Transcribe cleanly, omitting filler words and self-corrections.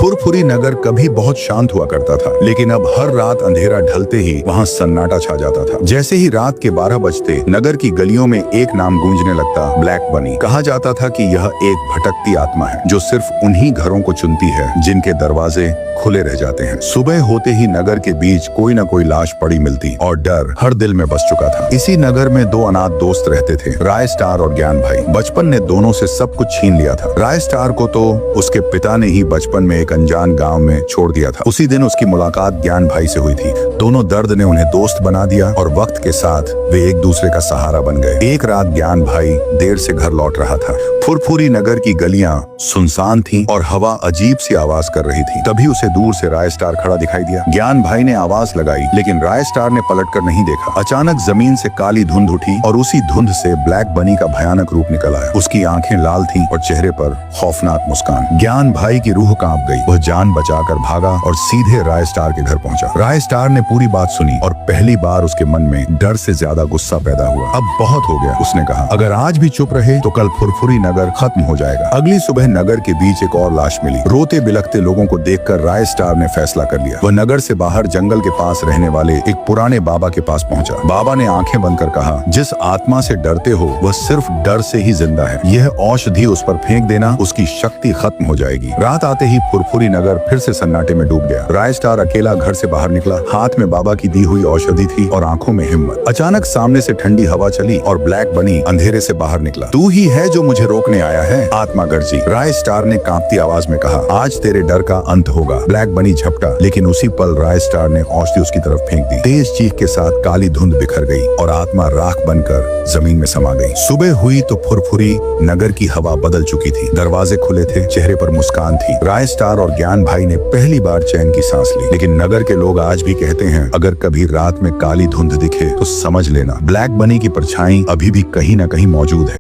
फुरफुरी नगर कभी बहुत शांत हुआ करता था, लेकिन अब हर रात अंधेरा ढलते ही वहाँ सन्नाटा छा जाता था। जैसे ही रात के 12 बजते नगर की गलियों में एक नाम गूंजने लगता, ब्लैक बनी। कहा जाता था कि यह एक भटकती आत्मा है जो सिर्फ उन्हीं घरों को चुनती है जिनके दरवाजे खुले रह जाते हैं। सुबह होते ही नगर के बीच कोई न कोई लाश पड़ी मिलती और डर हर दिल में बस चुका था। इसी नगर में दो अनाथ दोस्त रहते थे, राय स्टार और ज्ञान भाई। बचपन ने दोनों से सब कुछ छीन लिया था। राय स्टार को तो उसके पिता ने ही बचपन में एक अनजान गांव में छोड़ दिया था। उसी दिन उसकी मुलाकात ज्ञान भाई से हुई थी। दोनों दर्द ने उन्हें दोस्त बना दिया और वक्त के साथ वे एक दूसरे का सहारा बन गए। एक रात ज्ञान भाई देर से घर लौट रहा था। फुरफुरी नगर की गलियां सुनसान थीं और हवा अजीब सी आवाज कर रही थी। तभी उसे दूर से राय स्टार खड़ा दिखाई दिया। ज्ञान भाई ने आवाज लगाई, लेकिन राय स्टार ने पलटकर नहीं देखा। अचानक जमीन से काली धुंध उठी और उसी धुंध से ब्लैक बनी का भयानक रूप निकल आया। उसकी आंखें लाल थीं और चेहरे पर खौफनाक मुस्कान। ज्ञान भाई की रूह कांप गई। वह जान बचाकर भागा और सीधे राय स्टार के घर पहुंचा। राय स्टार ने पूरी बात सुनी और पहली बार उसके मन में डर से ज्यादा गुस्सा पैदा हुआ। अब बहुत हो गया, उसने कहा। अगर आज भी चुप रहे तो कल फुरफुरी नगर खत्म हो जाएगा। अगली सुबह नगर के बीच एक और लाश मिली। रोते बिलखते लोगों को देखकर राय स्टार ने फैसला कर लिया। वह नगर से बाहर जंगल के पास रहने वाले एक पुराने बाबा के पास पहुंचा। बाबा ने आंखें बंद कर कहा, जिस आत्मा से डरते हो वह सिर्फ डर से ही जिंदा है। यह औषधि उस पर फेंक देना, उसकी शक्ति खत्म हो जाएगी। रात आते ही फुरफुरी नगर फिर से सन्नाटे में डूब गया। राय स्टार अकेला घर से बाहर निकला। हाथ में बाबा की दी हुई औषधि थी और आंखों में हिम्मत। अचानक सामने से ठंडी हवा चली और ब्लैक बनी अंधेरे से बाहर निकला। तू ही है जो मुझे रोकने आया है, आत्मा गर्जी। राय स्टार ने कांपती आवाज में कहा, आज तेरे डर का अंत होगा। ब्लैक बनी झपटा, लेकिन उसी पल राय स्टार ने औषधि उसकी तरफ फेंक दी। तेज चीख के साथ काली धुंध बिखर गई और आत्मा राख बनकर जमीन में समा गई। सुबह हुई तो फुरफुरी नगर की हवा बदल चुकी थी। दरवाजे खुले थे, चेहरे पर मुस्कान थी। राय स्टार और ज्ञान भाई ने पहली बार चैन की सांस ली। लेकिन नगर के लोग आज भी कहते हैं, अगर कभी रात में काली धुंध दिखे तो समझ लेना ब्लैक बनी की परछाई अभी भी कहीं न कहीं मौजूद है।